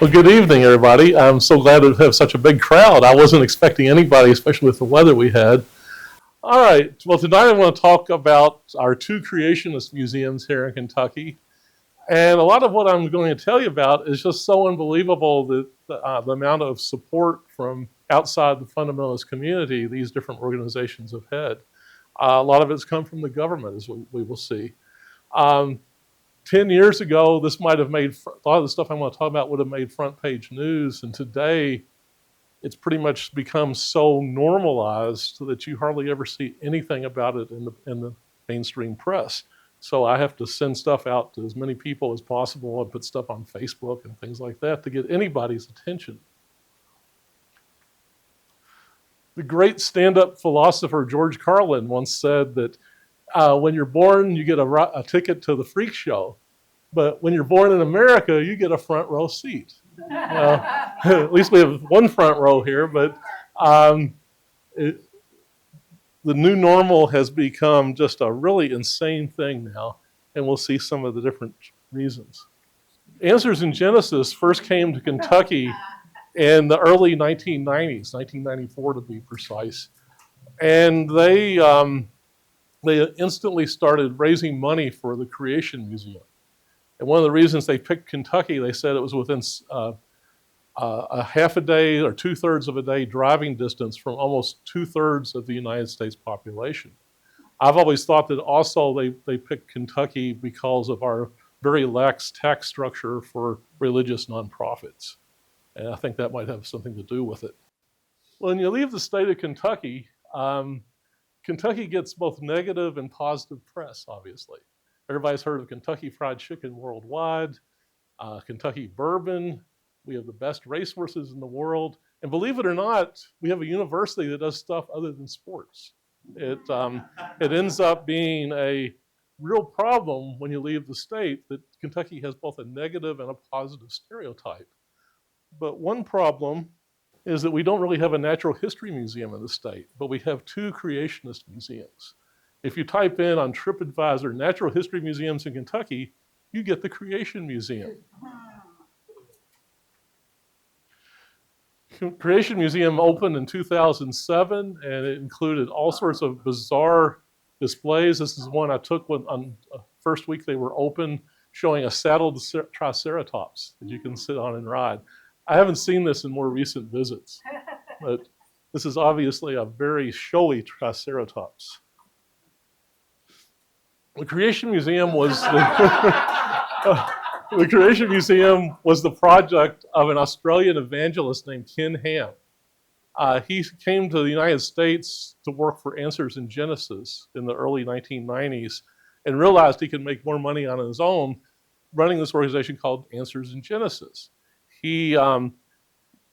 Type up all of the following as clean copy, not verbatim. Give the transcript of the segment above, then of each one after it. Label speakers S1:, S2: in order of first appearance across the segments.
S1: Well, good evening, everybody. I'm so glad to have such a big crowd. I wasn't expecting anybody, especially with the weather we had. All right, well, tonight I want to talk about our two creationist museums here in Kentucky. And a lot of what I'm going to tell you about is just so unbelievable that the amount of support from outside the fundamentalist community these different organizations have had. A lot of it's come from the government, as we will see. 10 years ago, this might have made, a lot of the stuff I want to talk about would have made front page news. And today, it's pretty much become so normalized that you hardly ever see anything about it in the mainstream press. So I have to send stuff out to as many people as possible and put stuff on Facebook and things like that to get anybody's attention. The great stand-up philosopher George Carlin once said that when you're born, you get a ticket to the freak show. But when you're born in America, you get a front row seat. At least we have one front row here, but the new normal has become just a really insane thing now, and we'll see some of the different reasons. Answers in Genesis first came to Kentucky in the early 1990s, 1994 to be precise, and they instantly started raising money for the Creation Museum. And one of the reasons they picked Kentucky, they said it was within a half a day or 2/3 of a day driving distance from almost 2/3 of the United States population. I've always thought that also they picked Kentucky because of our very lax tax structure for religious nonprofits. And I think that might have something to do with it. When you leave the state of Kentucky, Kentucky gets both negative and positive press, obviously. Everybody's heard of Kentucky Fried Chicken worldwide, Kentucky bourbon. We have the best racehorses in the world. And believe it or not, we have a university that does stuff other than sports. It ends up being a real problem when you leave the state that Kentucky has both a negative and a positive stereotype. But one problem is that we don't really have a natural history museum in the state, but we have two creationist museums. If you type in on TripAdvisor natural history museums in Kentucky, you get the Creation Museum. Creation Museum opened in 2007, and it included all sorts of bizarre displays. This is one I took on the first week they were open, showing a saddled triceratops that you can sit on and ride. I haven't seen this in more recent visits, but this is obviously a very showy triceratops. The Creation Museum was the Creation Museum was the project of an Australian evangelist named Ken Ham. He came to the United States to work for Answers in Genesis in the early 1990s and realized he could make more money on his own running this organization called Answers in Genesis. He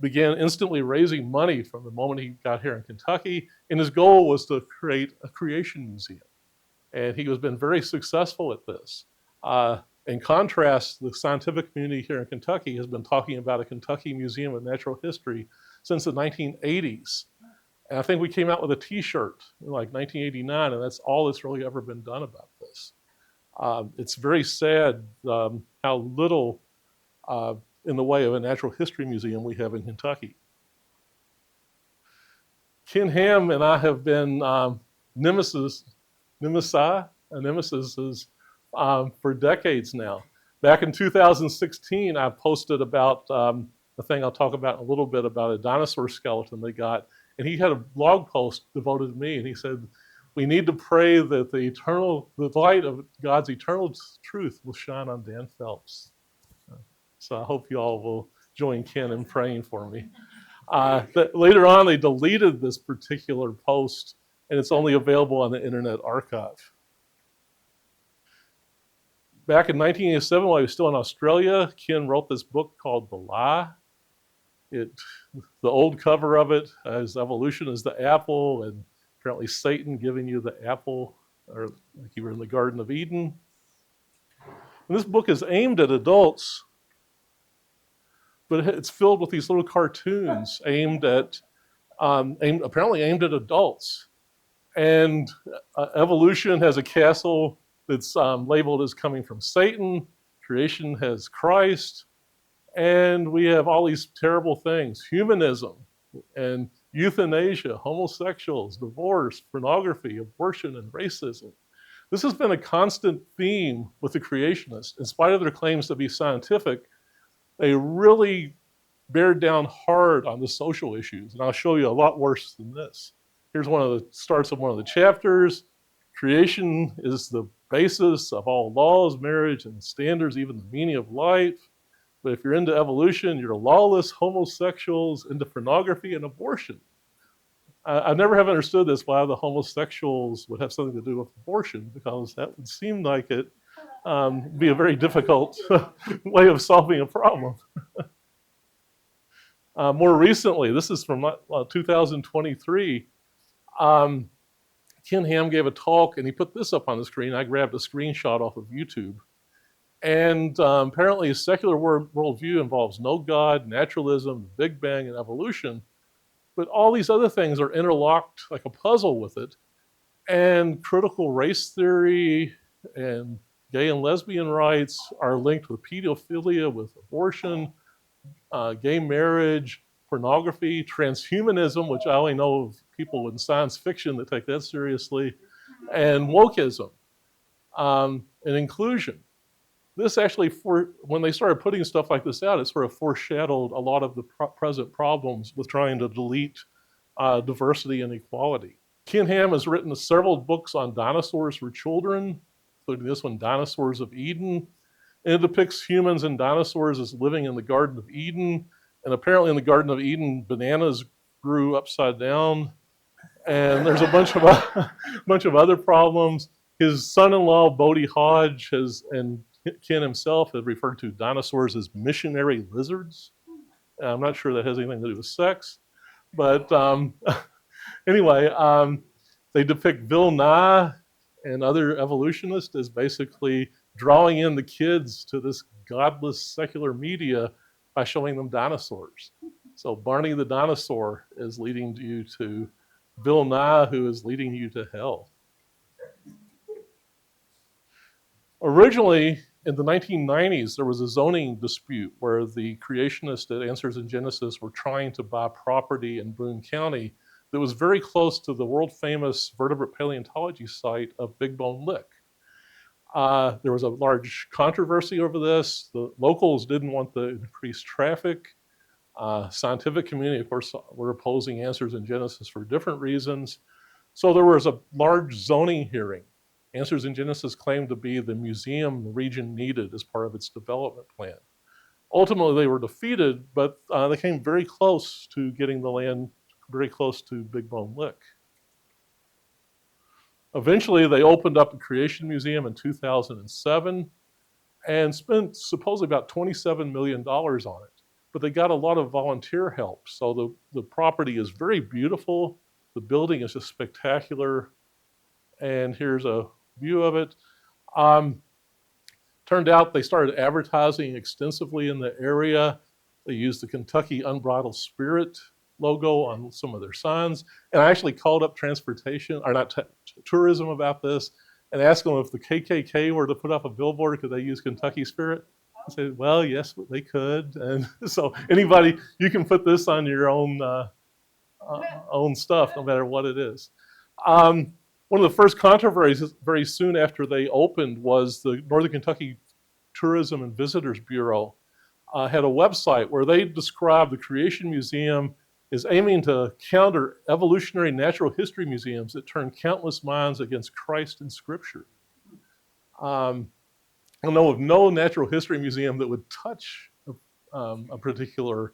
S1: began instantly raising money from the moment he got here in Kentucky, and his goal was to create a creation museum. And he has been very successful at this. In contrast, the scientific community here in Kentucky has been talking about a Kentucky Museum of Natural History since the 1980s. And I think we came out with a t-shirt in like 1989, and that's all that's really ever been done about this. It's very sad how little in the way of a natural history museum we have in Kentucky. Ken Ham and I have been nemesis for decades now. Back in 2016, I posted about the thing I'll talk about in a little bit about a dinosaur skeleton they got, and he had a blog post devoted to me, and he said, "We need to pray that the light of God's eternal truth will shine on Dan Phelps." So I hope you all will join Ken in praying for me. Later on, they deleted this particular post, and it's only available on the Internet Archive. Back in 1987, while he was still in Australia, Ken wrote this book called OLLI. The old cover of it is evolution is the apple, and apparently Satan giving you the apple, or like you were in the Garden of Eden. And this book is aimed at adults, but it's filled with these little cartoons apparently aimed at adults. And evolution has a castle that's labeled as coming from Satan. Creation has Christ. And we have all these terrible things, humanism and euthanasia, homosexuals, divorce, pornography, abortion, and racism. This has been a constant theme with the creationists. In spite of their claims to be scientific, they really bear down hard on the social issues. And I'll show you a lot worse than this. Here's one of the starts of one of the chapters. Creation is the basis of all laws, marriage, and standards, even the meaning of life. But if you're into evolution, you're lawless homosexuals, into pornography and abortion. I never have understood this, why the homosexuals would have something to do with abortion, because that would seem like it be a very difficult way of solving a problem. More recently, this is from 2023, Ken Ham gave a talk, and he put this up on the screen. I grabbed a screenshot off of YouTube. And apparently a secular worldview involves no God, naturalism, the Big Bang, and evolution. But all these other things are interlocked like a puzzle with it. And critical race theory and gay and lesbian rights are linked with pedophilia, with abortion, gay marriage, pornography, transhumanism, which I only know of people in science fiction that take that seriously, and wokeism, and inclusion. This actually, when they started putting stuff like this out, it sort of foreshadowed a lot of the present problems with trying to delete diversity and equality. Ken Ham has written several books on dinosaurs for children, including this one, Dinosaurs of Eden. And it depicts humans and dinosaurs as living in the Garden of Eden. And apparently in the Garden of Eden, bananas grew upside down. And there's a bunch of other problems. His son-in-law, Bodie Hodge, and Ken himself have referred to dinosaurs as missionary lizards. I'm not sure that has anything to do with sex. But anyway, they depict Bill Nye and other evolutionists as basically drawing in the kids to this godless secular media by showing them dinosaurs. So Barney the dinosaur is leading you to Bill Nye, who is leading you to hell. Originally, in the 1990s, there was a zoning dispute where the creationists at Answers in Genesis were trying to buy property in Boone County that was very close to the world-famous vertebrate paleontology site of Big Bone Lick. There was a large controversy over this. The locals didn't want the increased traffic. Scientific community, of course, were opposing Answers in Genesis for different reasons. So there was a large zoning hearing. Answers in Genesis claimed to be the museum the region needed as part of its development plan. Ultimately, they were defeated, but they came very close to getting the land very close to Big Bone Lick. Eventually, they opened up a creation museum in 2007 and spent supposedly about $27 million on it. But they got a lot of volunteer help. So the property is very beautiful. The building is just spectacular. And here's a view of it. Turned out they started advertising extensively in the area. They used the Kentucky Unbridled Spirit logo on some of their signs. And I actually called up tourism about this and asked them if the KKK were to put up a billboard, could they use Kentucky Spirit? I said, well, yes, they could. And so anybody, you can put this on your own stuff, no matter what it is. One of the first controversies very soon after they opened was the Northern Kentucky Tourism and Visitors Bureau had a website where they described the Creation Museum as aiming to counter evolutionary natural history museums that turn countless minds against Christ and Scripture. I know of no natural history museum that would touch a particular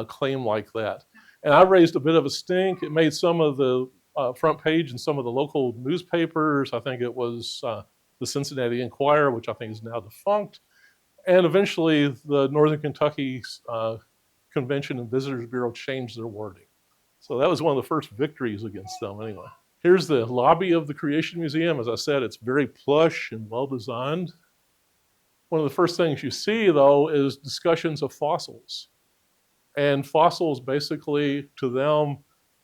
S1: claim like that. And I raised a bit of a stink. It made some of the front page in some of the local newspapers. I think it was the Cincinnati Enquirer, which I think is now defunct. And eventually the Northern Kentucky Convention and Visitors Bureau changed their wording. So that was one of the first victories against them anyway. Here's the lobby of the Creation Museum. As I said, it's very plush and well designed. One of the first things you see, though, is discussions of fossils. And fossils, basically, to them,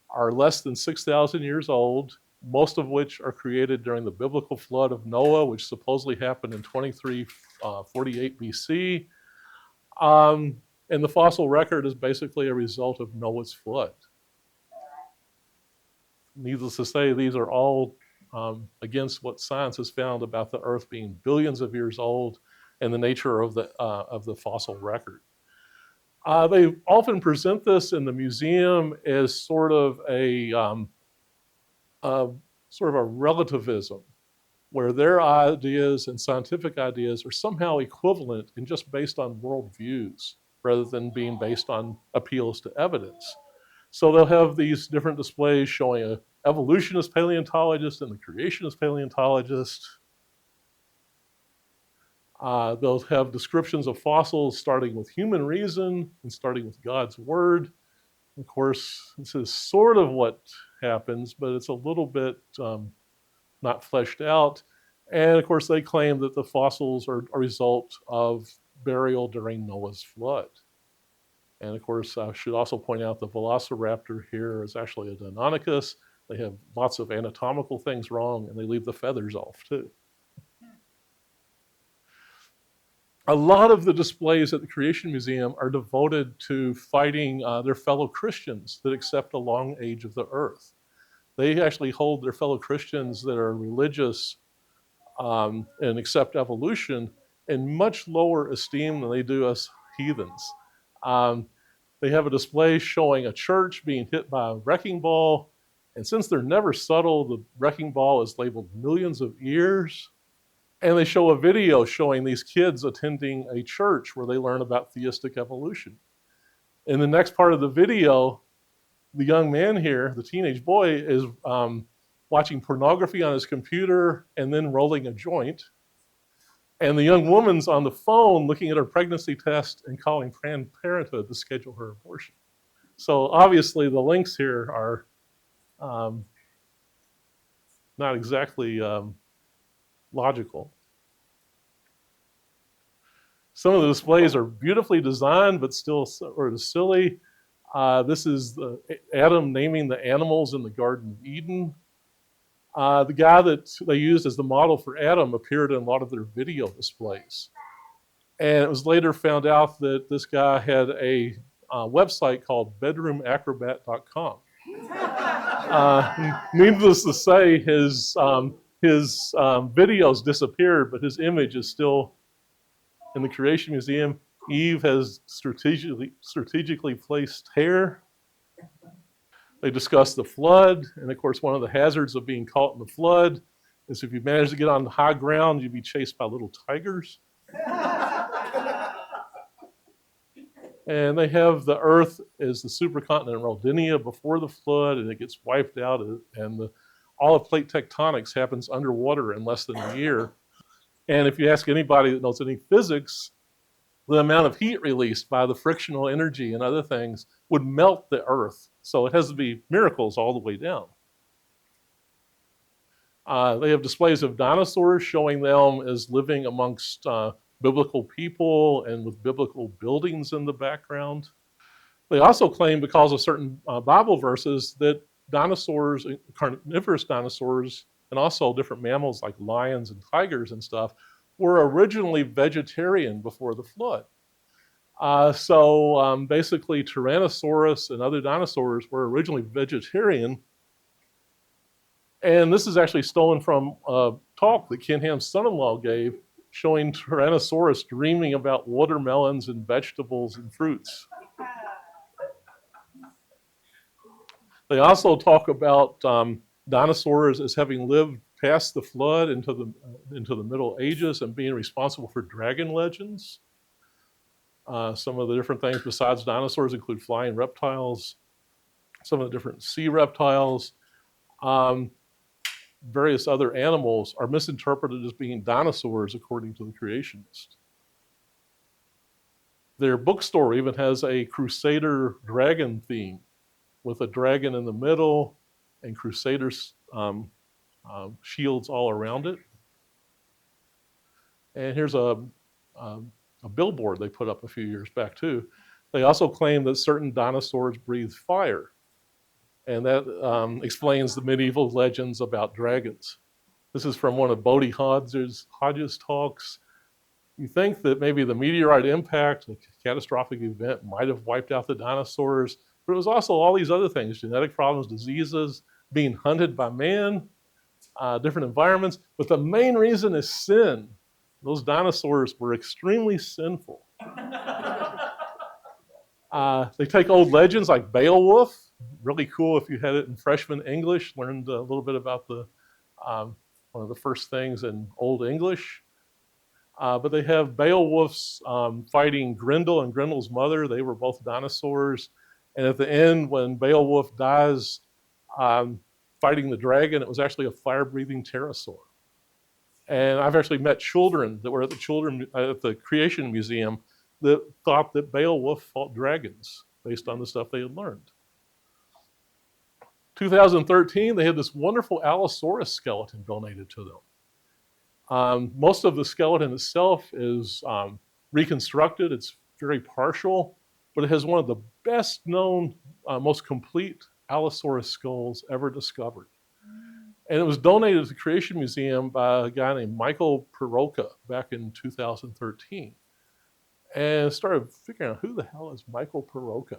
S1: are less than 6,000 years old, most of which are created during the biblical flood of Noah, which supposedly happened in 2348 BC. And the fossil record is basically a result of Noah's flood. Needless to say, these are all against what science has found about the Earth being billions of years old and the nature of the fossil record. They often present this in the museum as sort of a relativism, where their ideas and scientific ideas are somehow equivalent and just based on worldviews rather than being based on appeals to evidence. So they'll have these different displays showing an evolutionist paleontologist and a creationist paleontologist. They'll have descriptions of fossils starting with human reason and starting with God's word. Of course, this is sort of what happens, but it's a little bit not fleshed out. And of course, they claim that the fossils are a result of burial during Noah's flood. And of course, I should also point out the velociraptor here is actually a Deinonychus. They have lots of anatomical things wrong, and they leave the feathers off too. A lot of the displays at the Creation Museum are devoted to fighting their fellow Christians that accept a long age of the earth. They actually hold their fellow Christians that are religious and accept evolution in much lower esteem than they do us heathens. They have a display showing a church being hit by a wrecking ball, and since they're never subtle, the wrecking ball is labeled millions of years. And they show a video showing these kids attending a church where they learn about theistic evolution. In the next part of the video, the young man here, the teenage boy, is watching pornography on his computer and then rolling a joint. And the young woman's on the phone looking at her pregnancy test and calling Planned Parenthood to schedule her abortion. So obviously the links here are not exactly logical. Some of the displays are beautifully designed, but still sort of silly. This is Adam naming the animals in the Garden of Eden. The guy that they used as the model for Adam appeared in a lot of their video displays. And it was later found out that this guy had a website called bedroomacrobat.com. Needless to say, his videos disappeared, but his image is still in the Creation Museum. Eve has strategically placed hair. They discuss the flood, and of course, one of the hazards of being caught in the flood is if you manage to get on the high ground, you'd be chased by little tigers. And they have the Earth as the supercontinent Rodinia before the flood, and it gets wiped out, and all of plate tectonics happens underwater in less than a year. And if you ask anybody that knows any physics, the amount of heat released by the frictional energy and other things would melt the Earth. So it has to be miracles all the way down. They have displays of dinosaurs showing them as living amongst biblical people and with biblical buildings in the background. They also claim, because of certain Bible verses, that dinosaurs, carnivorous dinosaurs, and also different mammals like lions and tigers and stuff, were originally vegetarian before the flood. So basically, Tyrannosaurus and other dinosaurs were originally vegetarian. And this is actually stolen from a talk that Ken Ham's son-in-law gave, showing Tyrannosaurus dreaming about watermelons and vegetables and fruits. They also talk about dinosaurs as having lived past the flood into the Middle Ages and being responsible for dragon legends. Some of the different things besides dinosaurs include flying reptiles, some of the different sea reptiles. Various other animals are misinterpreted as being dinosaurs according to the creationists. Their bookstore even has a Crusader dragon theme with a dragon in the middle and Crusaders shields all around it. And here's a billboard they put up a few years back too. They also claim that certain dinosaurs breathe fire. And that explains the medieval legends about dragons. This is from one of Bodie Hodges' talks. You think that maybe the meteorite impact, a catastrophic event, might have wiped out the dinosaurs, but it was also all these other things, genetic problems, diseases, being hunted by man, different environments. But the main reason is sin. Those dinosaurs were extremely sinful. They take old legends like Beowulf, really cool if you had it in freshman English, learned a little bit about one of the first things in Old English. But they have Beowulf's fighting Grendel and Grendel's mother. They were both dinosaurs. And at the end, when Beowulf dies fighting the dragon, it was actually a fire-breathing pterosaur. And I've actually met children that were at the Creation Museum that thought that Beowulf fought dragons based on the stuff they had learned. 2013, they had this wonderful Allosaurus skeleton donated to them. Most of the skeleton itself is reconstructed. It's very partial, but it has one of the best known, most complete Allosaurus skulls ever discovered. And it was donated to the Creation Museum by a guy named Michael Peroka back in 2013. And started figuring out who the hell is Michael Peroka.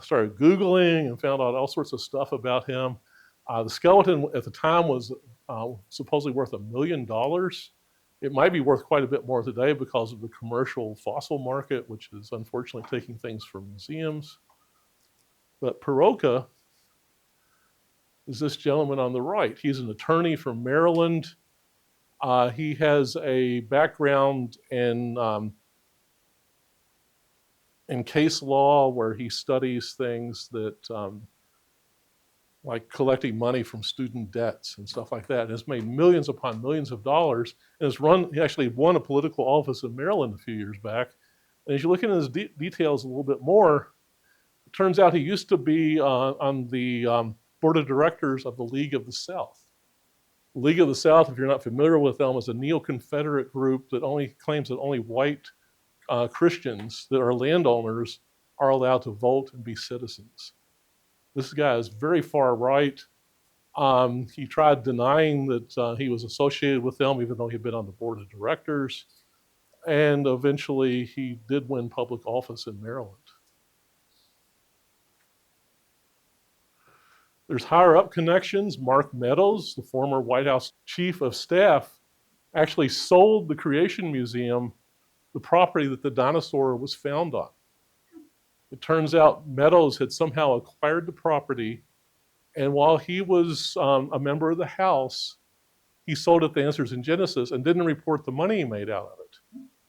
S1: Started Googling and found out all sorts of stuff about him. The skeleton at the time was supposedly worth $1 million. It might be worth quite a bit more today because of the commercial fossil market, which is unfortunately taking things from museums. But Peroka is this gentleman on the right. He's an attorney from Maryland. He has a background in case law where he studies things that like collecting money from student debts and stuff like that. And has made millions upon millions of dollars. And he actually won a political office in Maryland a few years back. And as you look into his details a little bit more, it turns out he used to be on the board of directors of the League of the South. The League of the South, if you're not familiar with them, is a neo-Confederate group that only claims that only white Christians that are landowners are allowed to vote and be citizens. This guy is very far right. He tried denying that he was associated with them, even though he'd been on the board of directors. And eventually he did win public office in Maryland. There's higher up connections. Mark Meadows, the former White House chief of staff, actually sold the Creation Museum the property that the dinosaur was found on. It turns out Meadows had somehow acquired the property, and while he was a member of the House, he sold it to Answers in Genesis and didn't report the money he made out of it.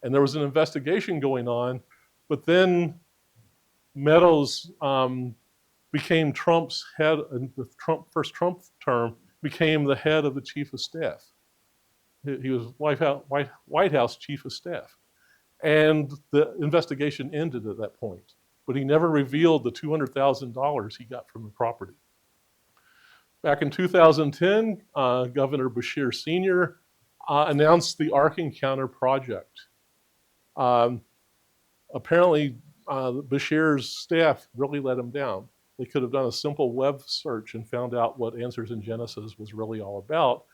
S1: And there was an investigation going on, but then Meadows became Trump's head, in the first Trump term, became the head of the chief of staff. He was White House chief of staff. And the investigation ended at that point. But he never revealed the $200,000 he got from the property. Back in 2010, Governor Beshear Sr. Announced the Ark Encounter project. Apparently, Beshear's staff really let him down. They could have done a simple web search and found out what Answers in Genesis was really all about.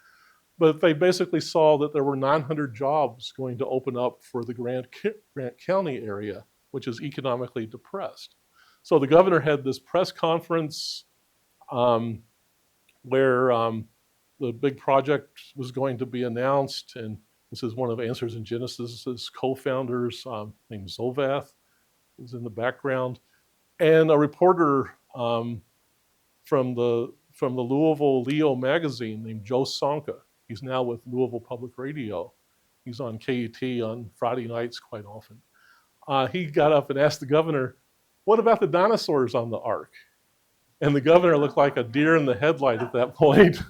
S1: But they basically saw that there were 900 jobs going to open up for the Grant County area, which is economically depressed. So the governor had this press conference where the big project was going to be announced, and this is one of Answers in Genesis' co-founders named Zovath, who's in the background, and a reporter from the Louisville Leo magazine named Joe Sonka. He's now with Louisville Public Radio. He's on KET on Friday nights quite often. He got up and asked the governor, "What about the dinosaurs on the Ark?" And the governor looked like a deer in the headlight at that point.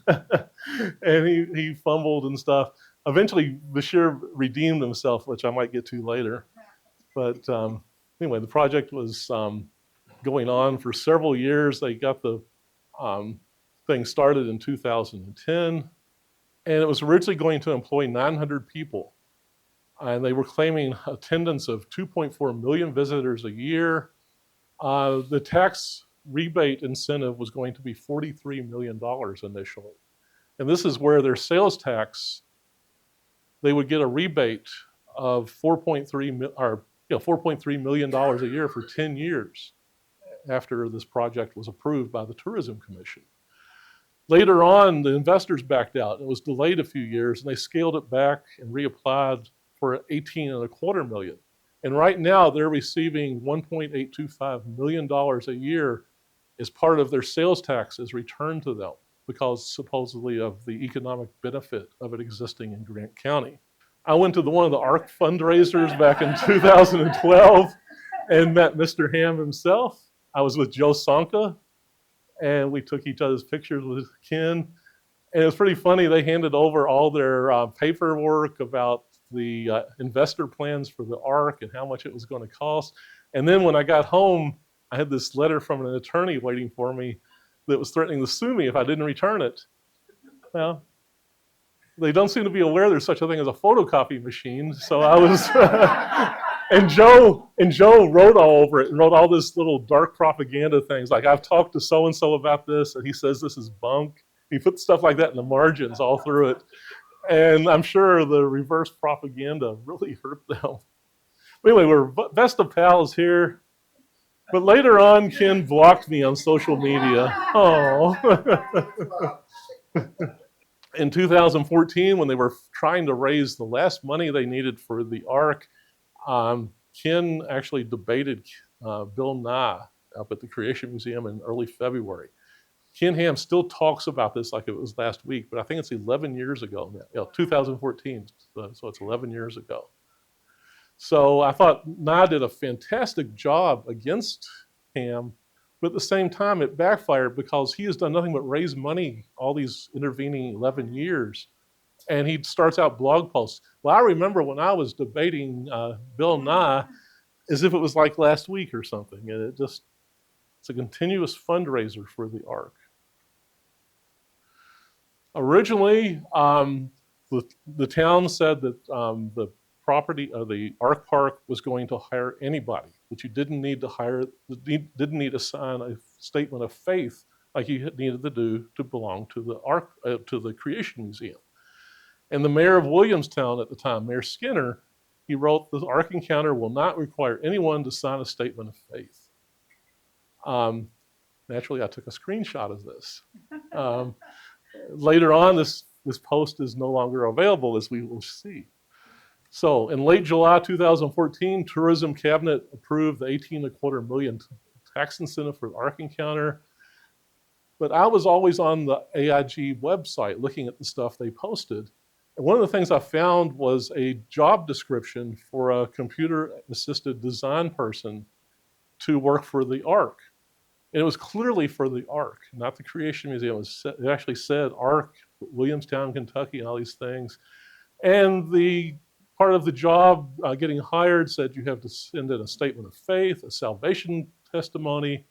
S1: And he fumbled and stuff. Eventually, Beshear redeemed himself, which I might get to later. But anyway, the project was going on for several years. They got the thing started in 2010. And it was originally going to employ 900 people. And they were claiming attendance of 2.4 million visitors a year. The tax rebate incentive was going to be $43 million initially. And this is where their sales tax, they would get a rebate of $4.3 million a year for 10 years after this project was approved by the Tourism Commission. Later on, the investors backed out. It was delayed a few years, and they scaled it back and reapplied for $18.25 million. And right now, they're receiving $1.825 million a year as part of their sales taxes returned to them because supposedly of the economic benefit of it existing in Grant County. I went to one of the Ark fundraisers back in 2012 and met Mr. Ham himself. I was with Joe Sonka, and we took each other's pictures with Ken. And it was pretty funny. They handed over all their paperwork about the investor plans for the Ark and how much it was going to cost. And then when I got home, I had this letter from an attorney waiting for me that was threatening to sue me if I didn't return it. Well, they don't seem to be aware there's such a thing as a photocopy machine. So I was, and Joe wrote all over it and wrote all this little dark propaganda things. Like, I've talked to so-and-so about this, and he says this is bunk. He put stuff like that in the margins all through it. And I'm sure the reverse propaganda really hurt them. But anyway, we're best of pals here. But later on, Ken blocked me on social media. Oh. In 2014, when they were trying to raise the last money they needed for the Ark, Ken actually debated Bill Nye up at the Creation Museum in early February. Ken Ham still talks about this like it was last week, but I think it's 11 years ago now, 2014, so it's 11 years ago. So I thought Nye did a fantastic job against Ham, but at the same time it backfired because he has done nothing but raise money all these intervening 11 years. And he starts out blog posts. Well, I remember when I was debating Bill Nye as if it was like last week or something. And it's a continuous fundraiser for the Ark. Originally, the town said that the property of the Ark Park was going to hire anybody, that you didn't need to sign a statement of faith like you needed to do to belong to the Creation Museum. And the mayor of Williamstown at the time, Mayor Skinner, he wrote, "The Ark Encounter will not require anyone to sign a statement of faith." Naturally, I took a screenshot of this. Later on, this post is no longer available, as we will see. So in late July 2014, Tourism Cabinet approved the $18.25 million tax incentive for the Ark Encounter. But I was always on the AIG website looking at the stuff they posted. And one of the things I found was a job description for a computer-assisted design person to work for the Ark. And it was clearly for the Ark, not the Creation Museum. It actually said Ark, Williamstown, Kentucky, and all these things. And the part of the job getting hired said you have to send in a statement of faith, a salvation testimony,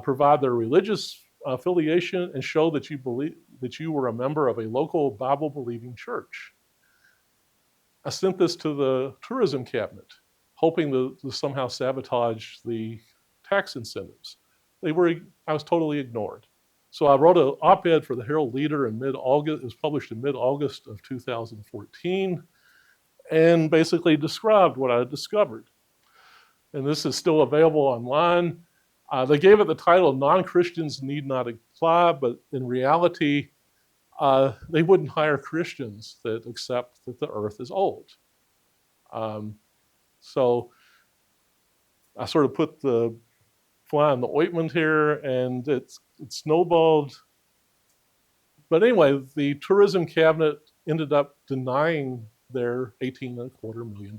S1: provide their religious affiliation, and show that you believe that you were a member of a local Bible-believing church. I sent this to the Tourism Cabinet, hoping to somehow sabotage the tax incentives. I was totally ignored. So I wrote an op-ed for the Herald Leader in mid-August. It was published in mid-August of 2014, and basically described what I had discovered. And this is still available online. They gave it the title, "Non-Christians Need Not Apply," but in reality, they wouldn't hire Christians that accept that the earth is old. So I sort of put the fly in the ointment here, and it snowballed. But anyway, the Tourism Cabinet ended up denying their $18.25 million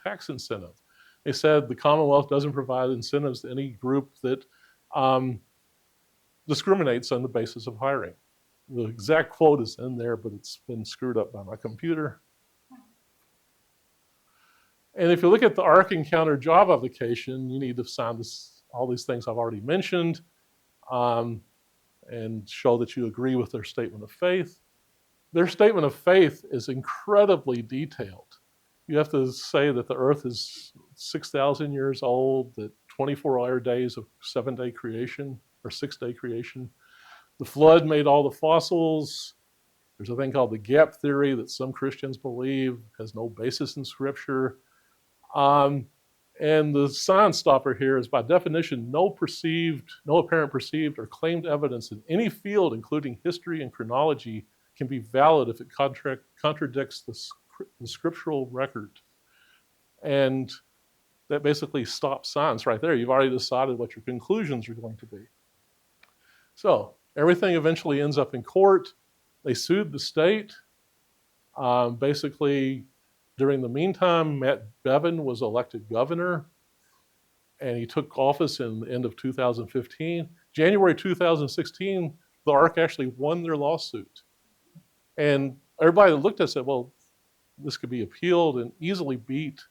S1: tax incentive. They said the Commonwealth doesn't provide incentives to any group that discriminates on the basis of hiring. The exact quote is in there, but it's been screwed up by my computer. And if you look at the Ark Encounter job application, you need to sign all these things I've already mentioned and show that you agree with their statement of faith. Their statement of faith is incredibly detailed. You have to say that the earth is 6,000 years old, that 24-hour days of 7-day creation, or 6-day creation. The flood made all the fossils. There's a thing called the gap theory that some Christians believe has no basis in Scripture. And the sign stopper here is, by definition, no apparent perceived or claimed evidence in any field, including history and chronology, can be valid if it contradicts the scriptural record. And that basically stops science right there. You've already decided what your conclusions are going to be. So everything eventually ends up in court. They sued the state. Basically, during the meantime, Matt Bevin was elected governor, and he took office in the end of 2015. January 2016, the Ark actually won their lawsuit. And everybody that looked at it said, well, this could be appealed and easily beat.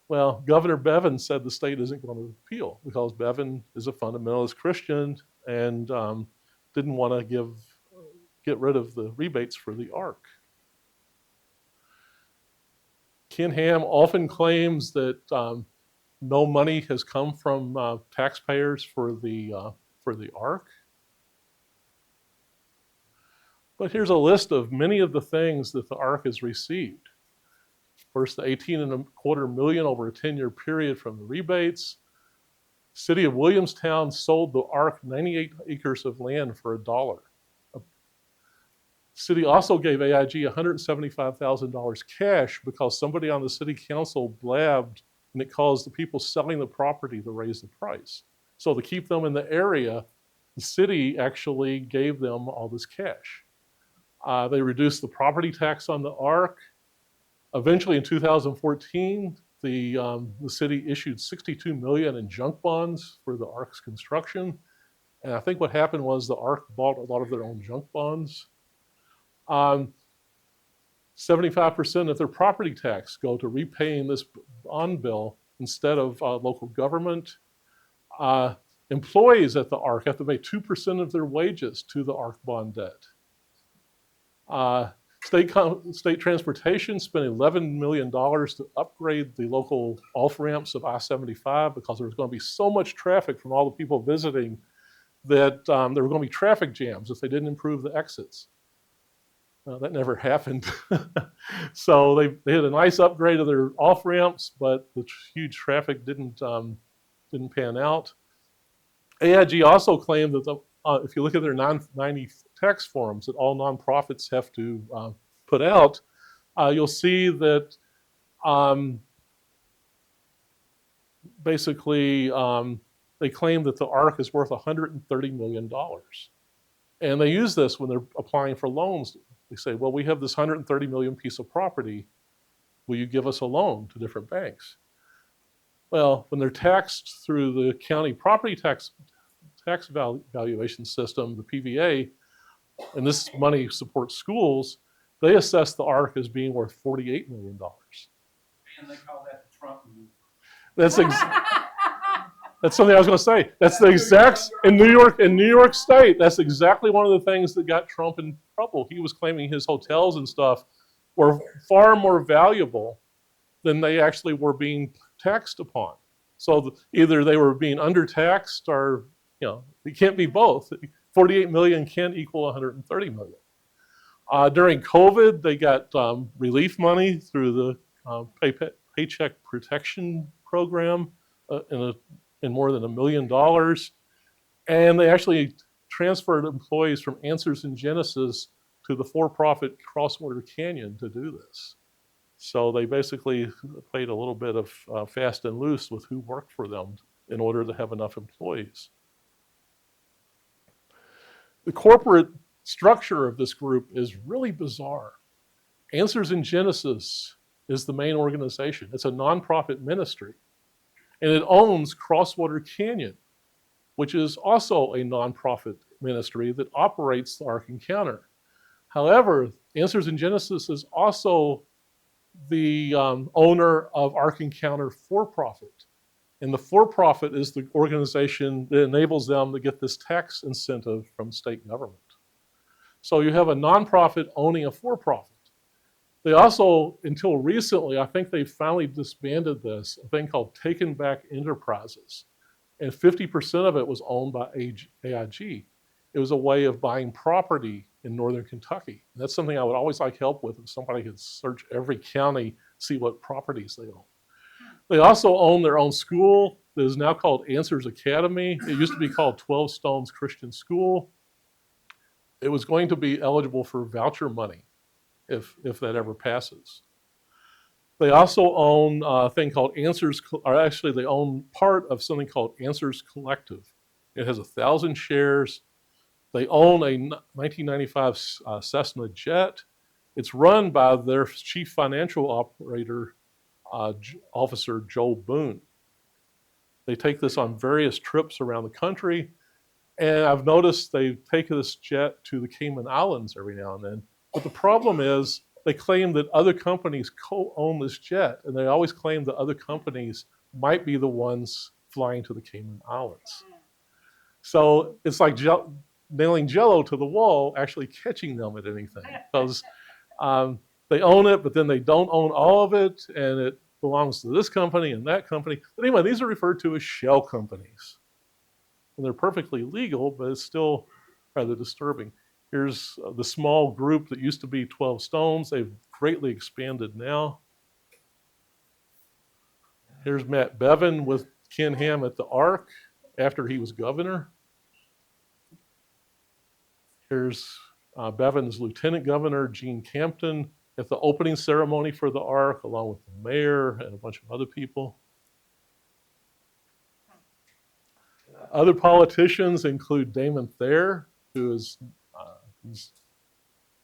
S1: Well, Governor Bevin said the state isn't going to appeal because Bevin is a fundamentalist Christian and didn't want to get rid of the rebates for the Ark. Ken Ham often claims that no money has come from taxpayers for the Ark. But here's a list of many of the things that the Ark has received. First, the $18.25 million over a 10-year period from the rebates. City of Williamstown sold the Ark 98 acres of land for $1. City also gave AIG $175,000 cash because somebody on the city council blabbed, and it caused the people selling the property to raise the price. So to keep them in the area, the city actually gave them all this cash. They reduced the property tax on the Ark. Eventually, in 2014, the city issued $62 million in junk bonds for the Ark's construction. And I think what happened was the Ark bought a lot of their own junk bonds. 75% of their property tax go to repaying this bond bill instead of local government. Employees at the Ark have to pay 2% of their wages to the Ark bond debt. State transportation spent $11 million to upgrade the local off-ramps of I-75 because there was going to be so much traffic from all the people visiting that there were going to be traffic jams if they didn't improve the exits. That never happened. So they had a nice upgrade of their off-ramps, but the huge traffic didn't pan out. AIG also claimed that if you look at their 990 tax forms that all nonprofits have to put out, you'll see that basically they claim that the Ark is worth $130 million. And they use this when they're applying for loans. They say, well, we have this $130 million piece of property. Will you give us a loan to different banks? Well, when they're taxed through the county property tax valuation system, the PVA, and this money supports schools, they assess the Ark as being worth $48 million.
S2: And they call that the Trump move.
S1: That's something I was going to say. That's the exact, in New York State, that's exactly one of the things that got Trump in trouble. He was claiming his hotels and stuff were far more valuable than they actually were being taxed upon. So either they were being undertaxed or, it can't be both. 48 million can't equal 130 million. During COVID, they got relief money through the Paycheck Protection Program in more than $1 million. And they actually transferred employees from Answers in Genesis to the for-profit Crosswater Canyon to do this. So they basically played a little bit of fast and loose with who worked for them in order to have enough employees. The corporate structure of this group is really bizarre. Answers in Genesis is the main organization. It's a nonprofit ministry. And it owns Crosswater Canyon, which is also a nonprofit ministry that operates the Ark Encounter. However, Answers in Genesis is also the owner of Ark Encounter for-profit. And the for-profit is the organization that enables them to get this tax incentive from state government. So you have a nonprofit owning a for-profit. They also, until recently, I think they finally disbanded this, a thing called Taken Back Enterprises. And 50% of it was owned by AIG. It was a way of buying property in northern Kentucky. And that's something I would always like help with, if somebody could search every county, see what properties they own. They also own their own school that is now called Answers Academy. It used to be called 12 Stones Christian School. It was going to be eligible for voucher money if that ever passes. They also own a thing called Answers, or actually they own part of something called Answers Collective. It has 1,000 shares. They own a 1995 Cessna jet. It's run by their chief financial operator, Officer Joe Boone. They take this on various trips around the country. And I've noticed they take this jet to the Cayman Islands every now and then. But the problem is they claim that other companies co-own this jet, and they always claim that other companies might be the ones flying to the Cayman Islands. So it's like nailing Jello to the wall, actually catching them at anything. Because they own it, but then they don't own all of it, and it belongs to this company and that company. But anyway, these are referred to as shell companies. And they're perfectly legal, but it's still rather disturbing. Here's the small group that used to be 12 Stones. They've greatly expanded now. Here's Matt Bevan with Ken Ham at the Ark after he was governor. Here's Bevan's lieutenant governor, Gene Campton, at the opening ceremony for the Ark, along with the mayor and a bunch of other people. Other politicians include Damon Thayer, who is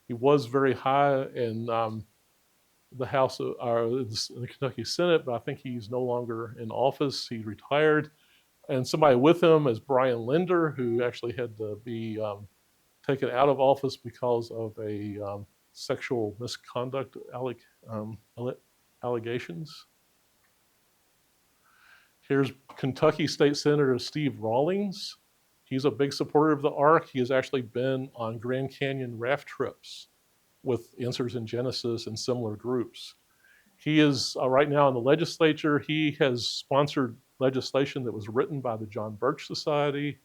S1: he was very high in the House or the Kentucky Senate, but I think he's no longer in office. He retired, and somebody with him is Brian Linder, who actually had to be taken out of office because of a sexual misconduct allegations. Here's Kentucky State Senator Steve Rawlings. He's a big supporter of the Ark. He has actually been on Grand Canyon raft trips with Answers in Genesis and similar groups. He is right now in the legislature. He has sponsored legislation that was written by the John Birch Society.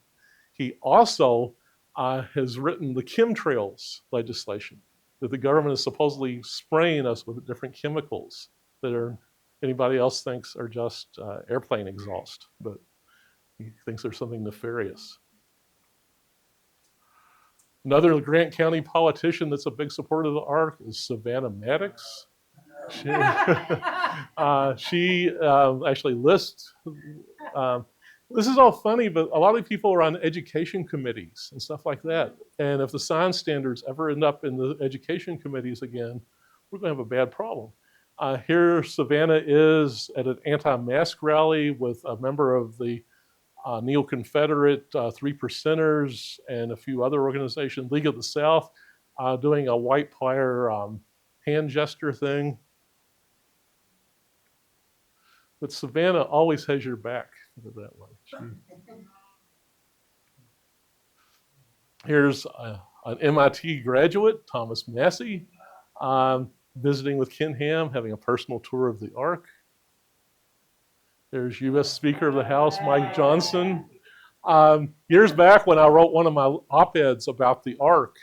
S1: He also has written the chemtrails legislation, that the government is supposedly spraying us with different chemicals that are anybody else thinks are just airplane exhaust, but he thinks there's something nefarious. Another Grant County politician that's a big supporter of the Ark is Savannah Maddox. She actually lists, this is all funny, but a lot of people are on education committees and stuff like that. And if the science standards ever end up in the education committees again, we're going to have a bad problem. Here, Savannah is at an anti-mask rally with a member of the Neo-Confederate Three Percenters and a few other organizations, League of the South, doing a white plier hand gesture thing. But Savannah always has your back, put it that way. Here's an MIT graduate, Thomas Massey, visiting with Ken Ham, having a personal tour of the Ark. There's U.S. Speaker of the House, Mike Johnson. Years back when I wrote one of my op-eds about the Ark,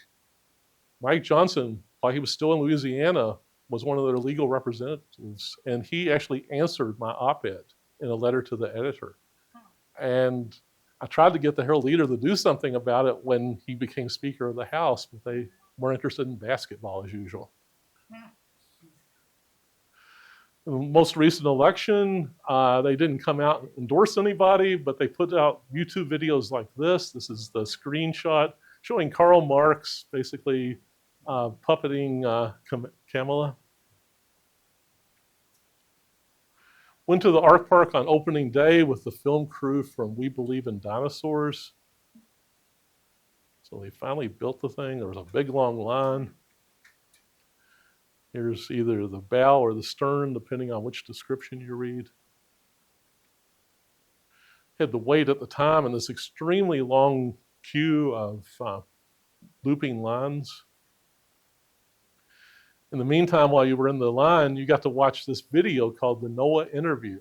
S1: Mike Johnson, while he was still in Louisiana, was one of their legal representatives, and he actually answered my op-ed in a letter to the editor. And I tried to get the Herald Leader to do something about it when he became Speaker of the House, but they weren't interested in basketball as usual. In the most recent election, they didn't come out and endorse anybody, but they put out YouTube videos like this. This is the screenshot showing Karl Marx basically puppeting Kamala. Went to the Ark Park on opening day with the film crew from We Believe in Dinosaurs. So they finally built the thing. There was a big long line. Here's either the bow or the stern, depending on which description you read. Had to wait at the time in this extremely long queue of looping lines. In the meantime, while you were in the line, you got to watch this video called the Noah Interview.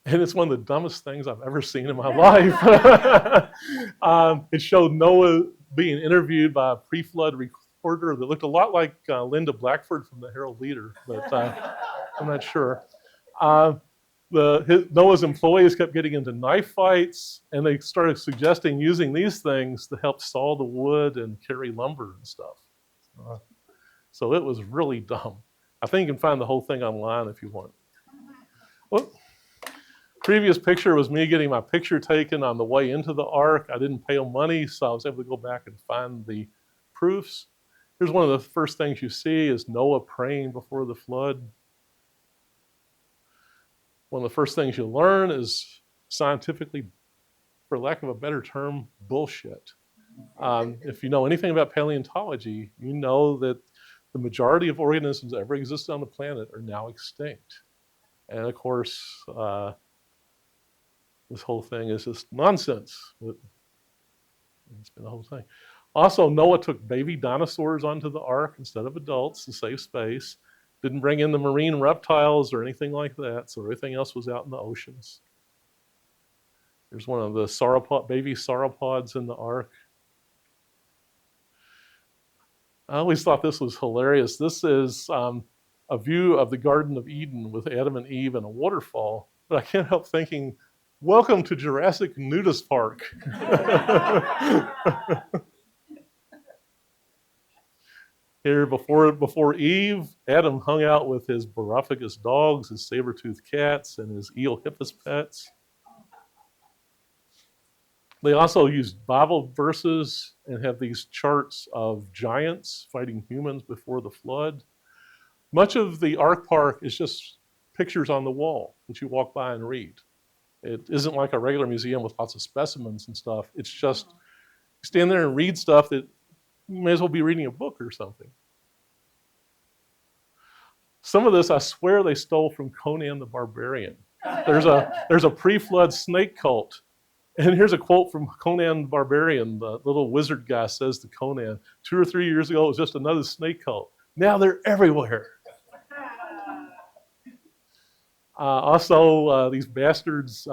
S1: And it's one of the dumbest things I've ever seen in my life. It showed Noah being interviewed by a pre-flood reporter that looked a lot like Linda Blackford from the Herald Leader, but I'm not sure. Noah's employees kept getting into knife fights, and they started suggesting using these things to help saw the wood and carry lumber and stuff. So it was really dumb. I think you can find the whole thing online if you want. Well, previous picture was me getting my picture taken on the way into the Ark. I didn't pay them money, so I was able to go back and find the proofs. Here's one of the first things you see is Noah praying before the flood. One of the first things you learn is scientifically, for lack of a better term, bullshit. If you know anything about paleontology, you know that the majority of organisms that ever existed on the planet are now extinct. And of course, this whole thing is just nonsense. It's been the whole thing. Also, Noah took baby dinosaurs onto the Ark instead of adults to save space. Didn't bring in the marine reptiles or anything like that, so everything else was out in the oceans. Here's one of the baby sauropods in the Ark. I always thought this was hilarious. This is a view of the Garden of Eden with Adam and Eve and a waterfall, but I can't help thinking, welcome to Jurassic Nudist Park. Here, before Eve, Adam hung out with his Barophagus dogs, his saber-toothed cats, and his Eohippus pets. They also used Bible verses and have these charts of giants fighting humans before the flood. Much of the Ark Park is just pictures on the wall that you walk by and read. It isn't like a regular museum with lots of specimens and stuff. It's just you stand there and read stuff that you may as well be reading a book or something. Some of this, I swear, they stole from Conan the Barbarian. There's a pre-flood snake cult. And here's a quote from Conan the Barbarian. The little wizard guy says to Conan, 2 or 3 years ago, it was just another snake cult. Now they're everywhere. Also, these bastards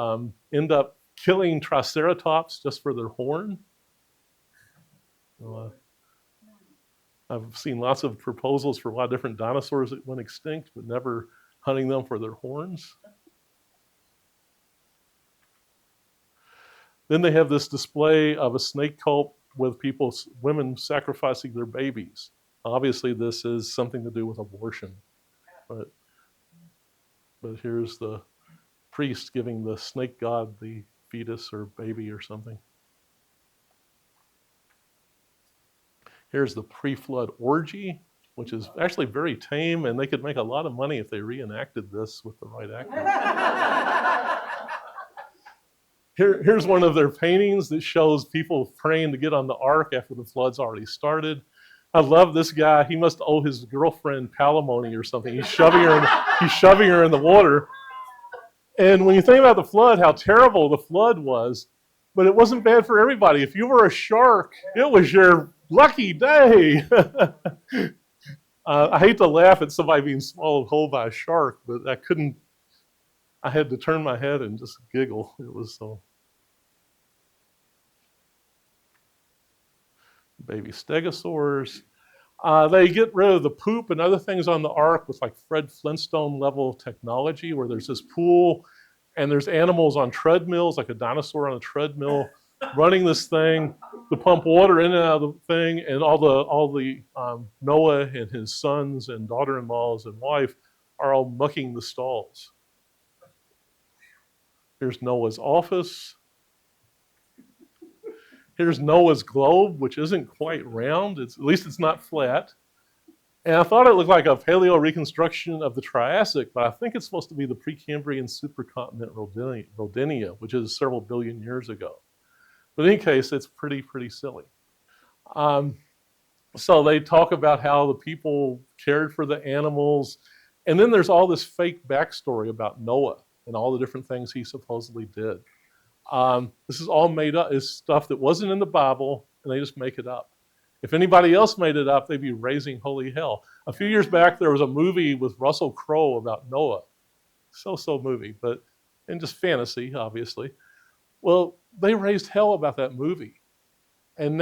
S1: end up killing Triceratops just for their horn. I've seen lots of proposals for a lot of different dinosaurs that went extinct, but never hunting them for their horns. Then they have this display of a snake cult with women sacrificing their babies. Obviously, this is something to do with abortion. But here's the priest giving the snake god the fetus or baby or something. Here's the pre-flood orgy, which is actually very tame, and they could make a lot of money if they reenacted this with the right actor. Here's one of their paintings that shows people praying to get on the Ark after the flood's already started. I love this guy. He must owe his girlfriend palimony or something. He's shoving her in the water. And when you think about the flood, how terrible the flood was, but it wasn't bad for everybody. If you were a shark, it was your lucky day. I hate to laugh at somebody being swallowed whole by a shark, but I had to turn my head and just giggle. It was so. Baby stegosaurs. They get rid of the poop and other things on the Ark with like Fred Flintstone level technology where there's this pool and there's animals on treadmills, like a dinosaur on a treadmill, running this thing to pump water in and out of the thing, and all the Noah and his sons and daughter-in-laws and wife are all mucking the stalls. Here's Noah's office. Here's Noah's globe, which isn't quite round. At least it's not flat. And I thought it looked like a paleo reconstruction of the Triassic, but I think it's supposed to be the Precambrian supercontinent Rodinia, which is several billion years ago. But in any case, it's pretty silly. So they talk about how the people cared for the animals. And then there's all this fake backstory about Noah and all the different things he supposedly did. This is all made up. It's stuff that wasn't in the Bible, and they just make it up. If anybody else made it up, they'd be raising holy hell. A few years back, there was a movie with Russell Crowe about Noah. So movie, and just fantasy, obviously. Well, they raised hell about that movie. And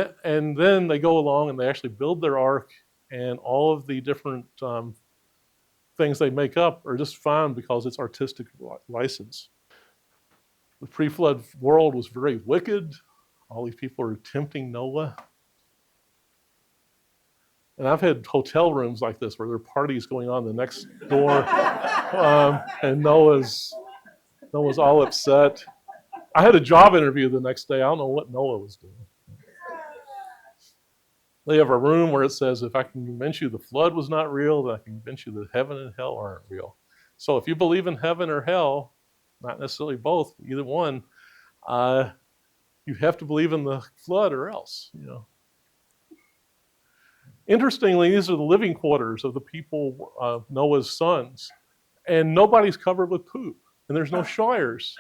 S1: then they go along and they actually build their ark, and all of the different things they make up are just fine because it's artistic license. The pre-flood world was very wicked. All these people are tempting Noah. And I've had hotel rooms like this where there are parties going on the next door, and Noah's all upset. I had a job interview the next day. I don't know what Noah was doing. They have a room where it says, if I can convince you the flood was not real, then I can convince you that heaven and hell aren't real. So if you believe in heaven or hell, not necessarily both, either one, you have to believe in the flood or else, you know. Interestingly, these are the living quarters of the people, Noah's sons, and nobody's covered with poop, and there's no shires.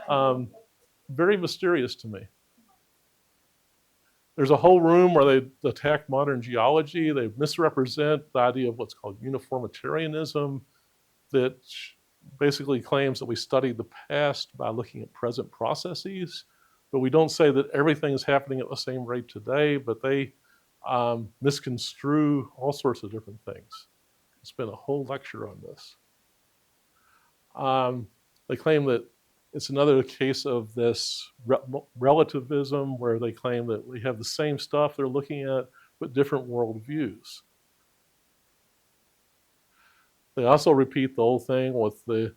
S1: Very mysterious to me. There's a whole room where they attack modern geology. They misrepresent the idea of what's called uniformitarianism, that basically claims that we study the past by looking at present processes, but we don't say that everything is happening at the same rate today, but they misconstrue all sorts of different things. I spent a whole lecture on this. They claim that it's another case of this relativism where they claim that we have the same stuff they're looking at, but different worldviews. They also repeat the whole thing with the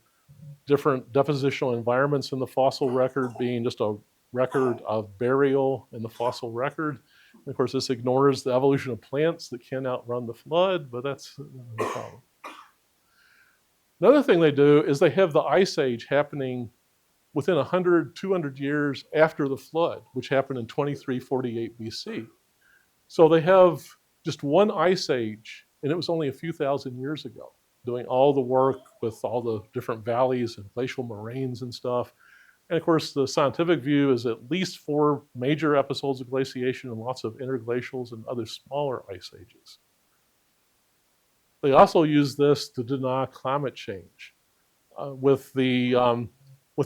S1: different depositional environments in the fossil record being just a record of burial in the fossil record. And of course, this ignores the evolution of plants that can outrun the flood, but that's the problem. Another thing they do is they have the ice age happening within 100, 200 years after the flood, which happened in 2348 BC. So they have just one ice age, and it was only a few thousand years ago, doing all the work with all the different valleys and glacial moraines and stuff. And of course, the scientific view is at least 4 major episodes of glaciation and lots of interglacials and other smaller ice ages. They also use this to deny climate change with the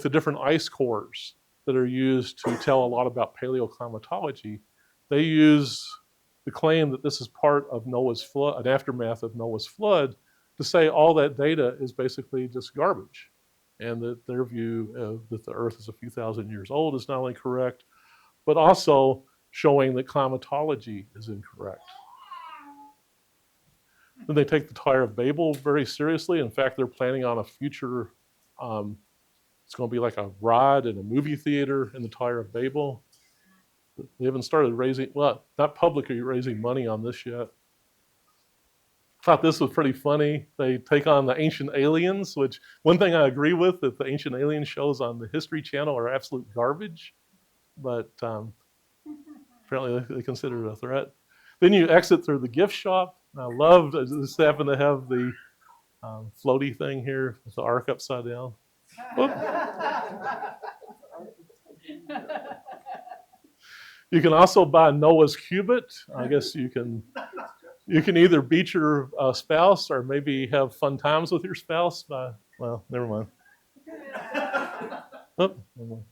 S1: different ice cores that are used to tell a lot about paleoclimatology. They use the claim that this is part of Noah's flood, an aftermath of Noah's flood, to say all that data is basically just garbage, and that their view that the Earth is a few thousand years old is not only correct, but also showing that climatology is incorrect. Then they take the Tower of Babel very seriously. In fact, they're planning on a future, it's going to be like a ride in a movie theater in the Tower of Babel. They haven't started raising, well, not publicly raising money on this yet. Thought this was pretty funny. They take on the Ancient Aliens, which one thing I agree with, that the Ancient Alien shows on the History Channel are absolute garbage, but apparently they consider it a threat. Then you exit through the gift shop. I loved, I just happened to have the floaty thing here with the ark upside down. You can also buy Noah's cubit. I guess you can either beat your spouse or maybe have fun times with your spouse. Well, never mind. Oh, never mind.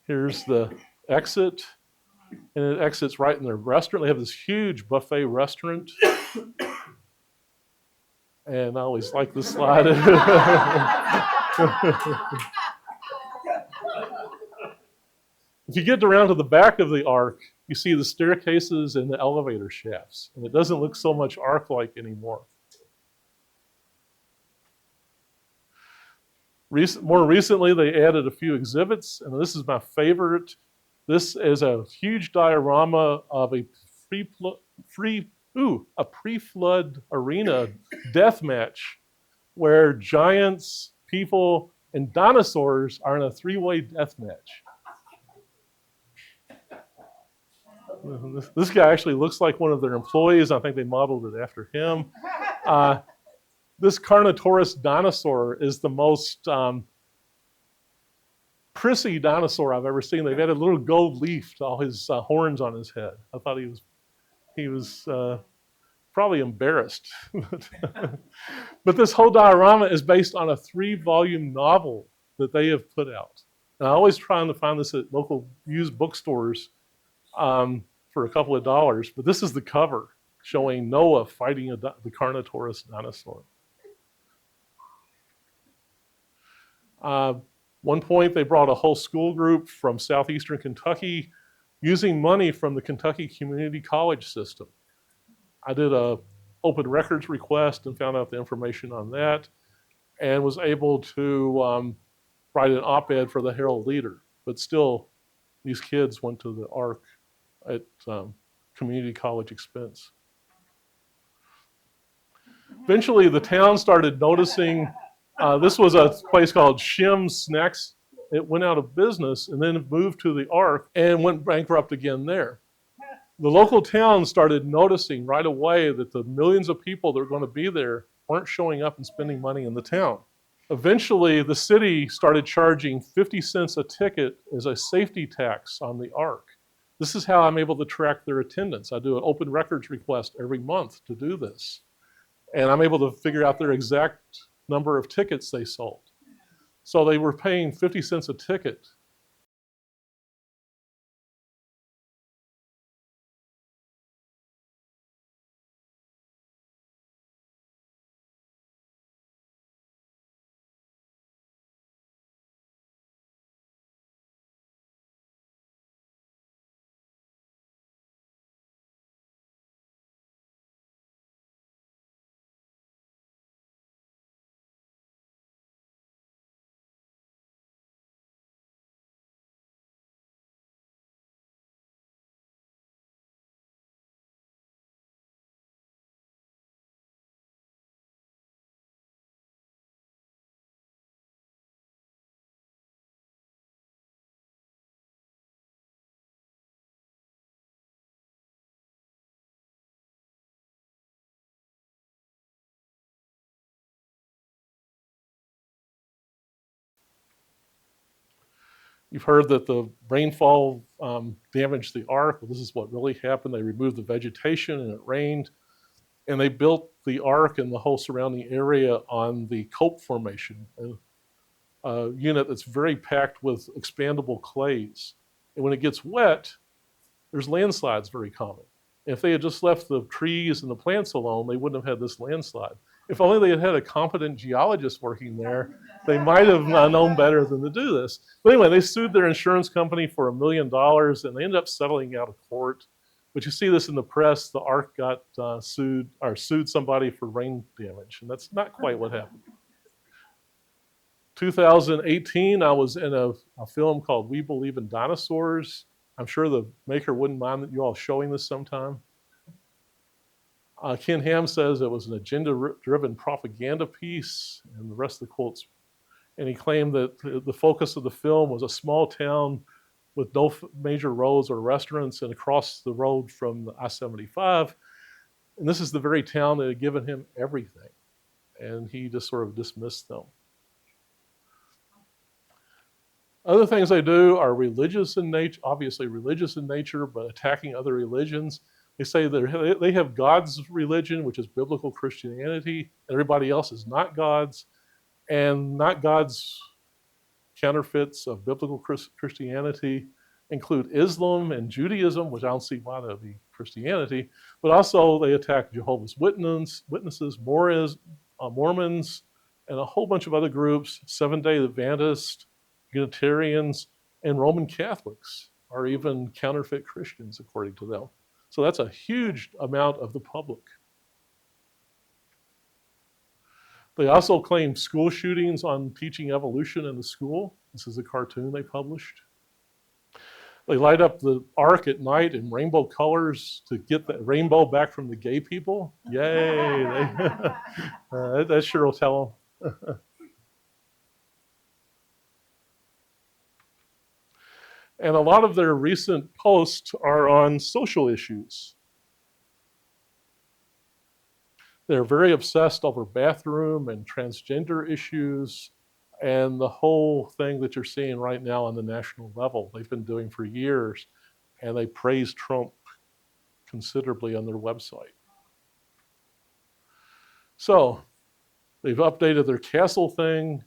S1: Here's the exit, and it exits right in their restaurant. They have this huge buffet restaurant, and I always like this slide. If you get around to the back of the ark, you see the staircases and the elevator shafts, and it doesn't look so much ark-like anymore. More recently, they added a few exhibits, and this is my favorite. This is a huge diorama of a pre-flood arena death match where giants, people, and dinosaurs are in a 3-way death match. This guy actually looks like one of their employees. I think they modeled it after him. This Carnotaurus dinosaur is the most prissy dinosaur I've ever seen. They've added a little gold leaf to all his horns on his head. I thought he was probably embarrassed. But this whole diorama is based on a 3-volume novel that they have put out. And I always trying to find this at local used bookstores for a couple of dollars. But this is the cover showing Noah fighting the Carnotaurus dinosaur. One point, they brought a whole school group from southeastern Kentucky using money from the Kentucky Community College system. I did a open records request and found out the information on that and was able to write an op-ed for the Herald Leader. But still, these kids went to the Ark at community college expense. Eventually, the town started noticing, this was a place called Shim's Snacks. It went out of business and then moved to the Ark and went bankrupt again there. The local town started noticing right away that the millions of people that were going to be there weren't showing up and spending money in the town. Eventually, the city started charging 50 cents a ticket as a safety tax on the Ark. This is how I'm able to track their attendance. I do an open records request every month to do this. And I'm able to figure out their exact number of tickets they sold. So they were paying 50 cents a ticket. You've heard that the rainfall damaged the Ark. Well, this is what really happened. They removed the vegetation and it rained. And they built the Ark and the whole surrounding area on the Cope Formation, a unit that's very packed with expandable clays. And when it gets wet, there's landslides very common. If they had just left the trees and the plants alone, they wouldn't have had this landslide. If only they had had a competent geologist working there, they might have known better than to do this. But anyway, they sued their insurance company for $1 million and they ended up settling out of court. But you see this in the press, the Ark got sued somebody for rain damage, and that's not quite what happened. 2018, I was in a film called We Believe in Dinosaurs. I'm sure the maker wouldn't mind you all showing this sometime. Ken Ham says it was an agenda-driven propaganda piece, and the rest of the quotes. And he claimed that the focus of the film was a small town with no major roads or restaurants and across the road from the I-75. And this is the very town that had given him everything. And he just sort of dismissed them. Other things they do are religious in nature, obviously religious in nature, but attacking other religions. They say they have God's religion, which is biblical Christianity, and everybody else is not God's, and not God's counterfeits of biblical Christianity include Islam and Judaism, which I don't see why that would be Christianity, but also they attack Jehovah's Witnesses, Mormons, and a whole bunch of other groups, Seventh-day Adventists, Unitarians, and Roman Catholics are even counterfeit Christians, according to them. So that's a huge amount of the public. They also claim school shootings on teaching evolution in the school. This is a cartoon they published. They light up the Ark at night in rainbow colors to get the rainbow back from the gay people. Yay! That sure will tell them. And a lot of their recent posts are on social issues. They're very obsessed over bathroom and transgender issues and the whole thing that you're seeing right now on the national level. They've been doing for years, and they praise Trump considerably on their website. So they've updated their castle thing.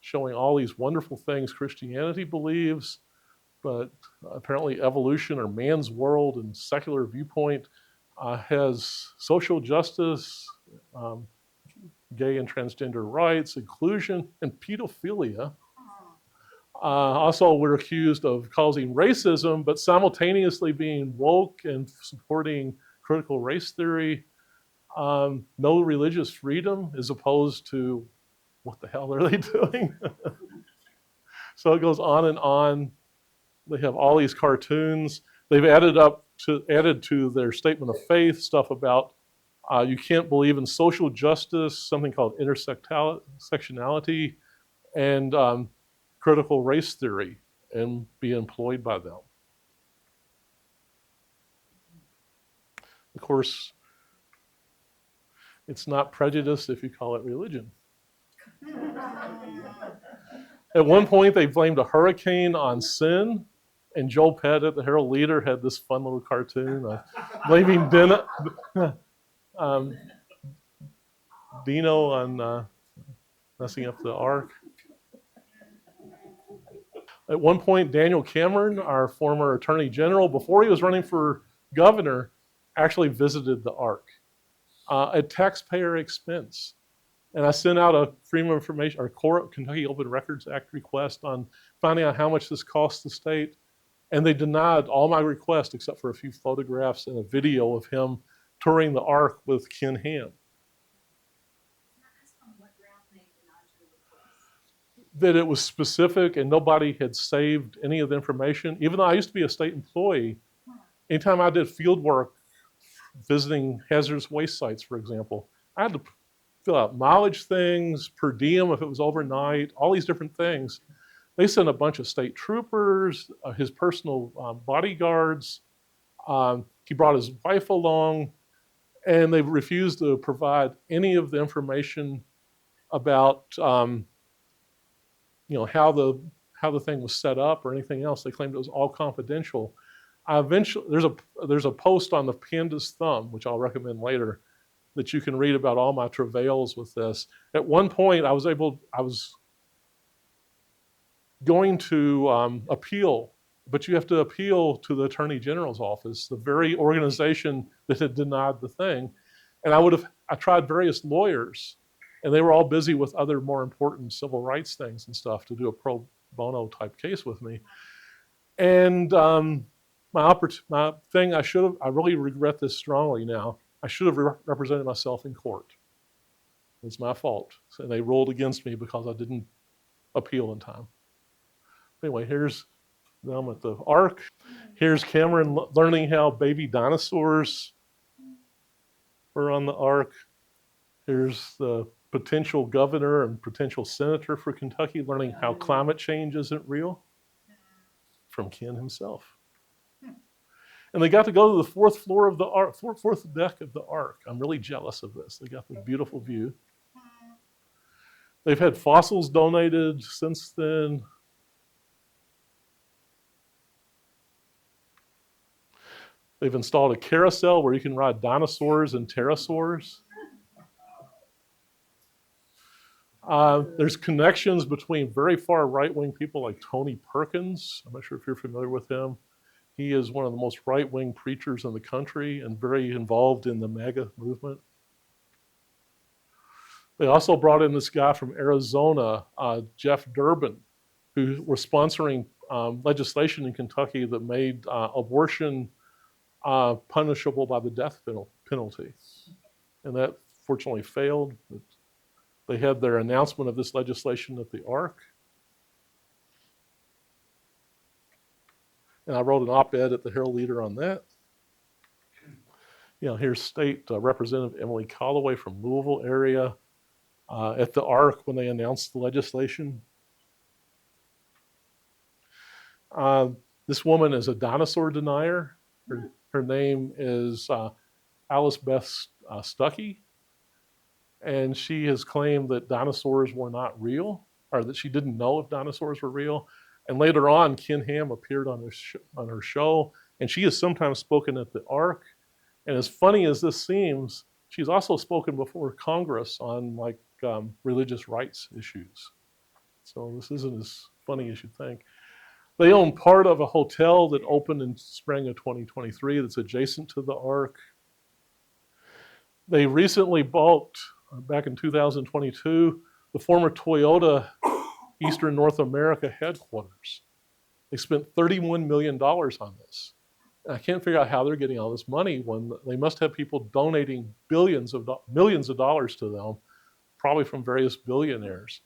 S1: showing all these wonderful things Christianity believes, but apparently evolution or man's world and secular viewpoint has social justice, gay and transgender rights, inclusion, and pedophilia. Also, we're accused of causing racism, but simultaneously being woke and supporting critical race theory. No religious freedom, as opposed to what the hell are they doing? So it goes on and on. They have all these cartoons. They've added to their statement of faith stuff about you can't believe in social justice, something called intersectionality, and critical race theory, and be employed by them. Of course, it's not prejudice if you call it religion. At one point, they blamed a hurricane on sin, and Joel Pettit, the Herald Leader, had this fun little cartoon blaming Dino on messing up the Ark. At one point, Daniel Cameron, our former Attorney General, before he was running for governor, actually visited the Ark at taxpayer expense. And I sent out a Freedom of Information, or Kentucky Open Records Act request on finding out how much this costs the state. And they denied all my requests except for a few photographs and a video of him touring the Ark with Ken Ham. That it was specific and nobody had saved any of the information. Even though I used to be a state employee, anytime I did field work visiting hazardous waste sites, for example, I had to fill out mileage things, per diem if it was overnight, all these different things. They sent a bunch of state troopers, his personal bodyguards. He brought his wife along, and they refused to provide any of the information about how the thing was set up or anything else. They claimed it was all confidential. There's a post on the Panda's Thumb, which I'll recommend later, that you can read about all my travails with this. At one point, I was going to appeal, but you have to appeal to the Attorney General's office, the very organization that had denied the thing. And I tried various lawyers, and they were all busy with other more important civil rights things and stuff to do a pro bono type case with me. And my thing, I really regret this strongly now. I should have represented myself in court. It's my fault. And they ruled against me because I didn't appeal in time. Anyway, here's them at the Ark. Here's Cameron learning how baby dinosaurs were on the Ark. Here's the potential governor and potential senator for Kentucky learning how climate change isn't real from Ken himself. And they got to go to the fourth floor of the Ark, fourth deck of the Ark. I'm really jealous of this. They got the beautiful view. They've had fossils donated since then. They've installed a carousel where you can ride dinosaurs and pterosaurs. There's connections between very far right-wing people like Tony Perkins. I'm not sure if you're familiar with him. He is one of the most right-wing preachers in the country and very involved in the MAGA movement. They also brought in this guy from Arizona, Jeff Durbin, who was sponsoring legislation in Kentucky that made abortion punishable by the death penalty. And that fortunately failed. They had their announcement of this legislation at the Ark. And I wrote an op-ed at the Herald Leader on that. Here's State Representative Emily Callaway from Louisville area at the Ark when they announced the legislation. This woman is a dinosaur denier. Her name is Alice Beth Stuckey. And she has claimed that dinosaurs were not real, or that she didn't know if dinosaurs were real. And later on, Ken Ham appeared on her show, and she has sometimes spoken at the Ark. And as funny as this seems, she's also spoken before Congress on religious rights issues. So this isn't as funny as you think. They own part of a hotel that opened in spring of 2023 that's adjacent to the Ark. They recently bought, back in 2022, the former Toyota Eastern North America headquarters. They spent $31 million on this. I can't figure out how they're getting all this money when they must have people donating millions of dollars to them, probably from various billionaires.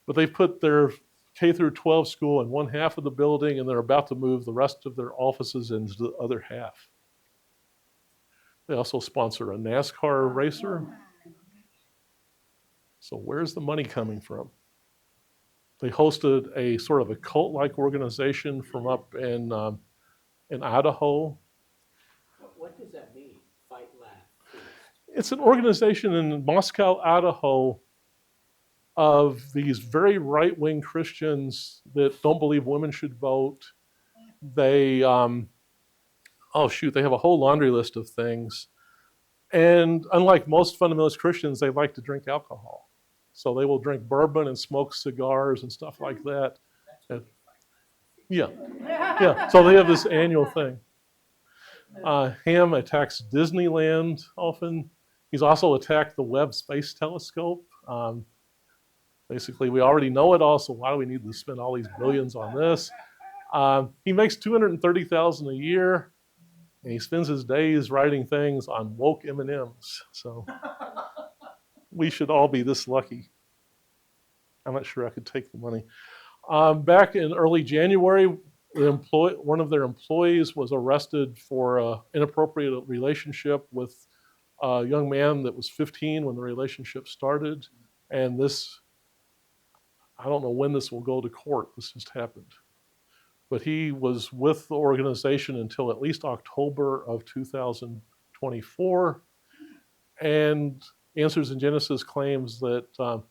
S1: But they put their K through 12 school in one half of the building, and they're about to move the rest of their offices into the other half. They also sponsor a NASCAR racer. So where's the money coming from? They hosted a sort of a cult-like organization from up in Idaho.
S3: What does that mean? Fight, laugh, feast?
S1: It's an organization in Moscow, Idaho, of these very right-wing Christians that don't believe women should vote. They, they have a whole laundry list of things. And unlike most fundamentalist Christians, they like to drink alcohol. So they will drink bourbon and smoke cigars and stuff like that. Yeah. So they have this annual thing. Ham attacks Disneyland often. He's also attacked the Webb Space Telescope. Basically, we already know it all, so why do we need to spend all these billions on this? He makes $230,000 a year, and he spends his days writing things on woke M&Ms. So we should all be this lucky. I'm not sure I could take the money. Back in early January, one of their employees was arrested for an inappropriate relationship with a young man that was 15 when the relationship started. And this, I don't know when this will go to court. This just happened. But he was with the organization until at least October of 2024. And Answers in Genesis claims that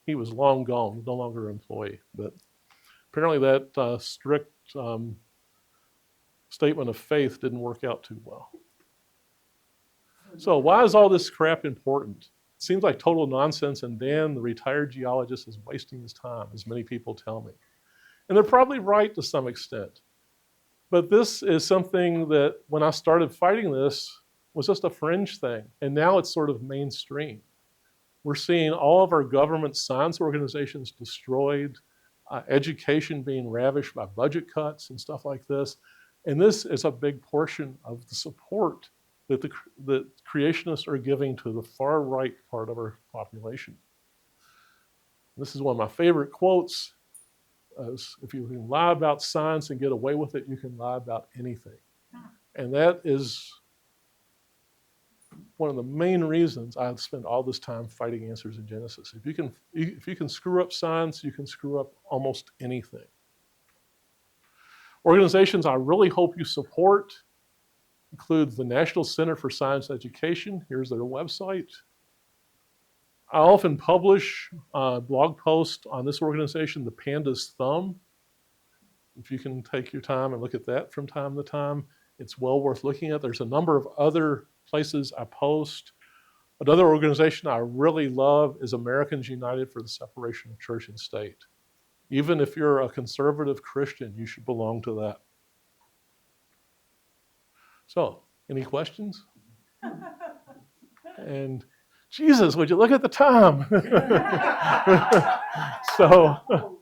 S1: he was long gone, no longer an employee. But apparently that strict statement of faith didn't work out too well. So why is all this crap important? It seems like total nonsense, and Dan, the retired geologist, is wasting his time, as many people tell me. And they're probably right to some extent. But this is something that, when I started fighting this, was just a fringe thing. And now it's sort of mainstream. We're seeing all of our government science organizations destroyed, education being ravished by budget cuts and stuff like this. And this is a big portion of the support that the creationists are giving to the far right part of our population. This is one of my favorite quotes. If you can lie about science and get away with it, you can lie about anything. And that is one of the main reasons I spend all this time fighting Answers in Genesis. If you can screw up science, you can screw up almost anything. Organizations I really hope you support include the National Center for Science Education. Here's their website. I often publish blog posts on this organization, the Panda's Thumb. If you can take your time and look at that from time to time, it's well worth looking at. There's a number of other places I post. Another organization I really love is Americans United for the Separation of Church and State. Even if you're a conservative Christian, you should belong to that. So, any questions? And Jesus, would you look at the time? So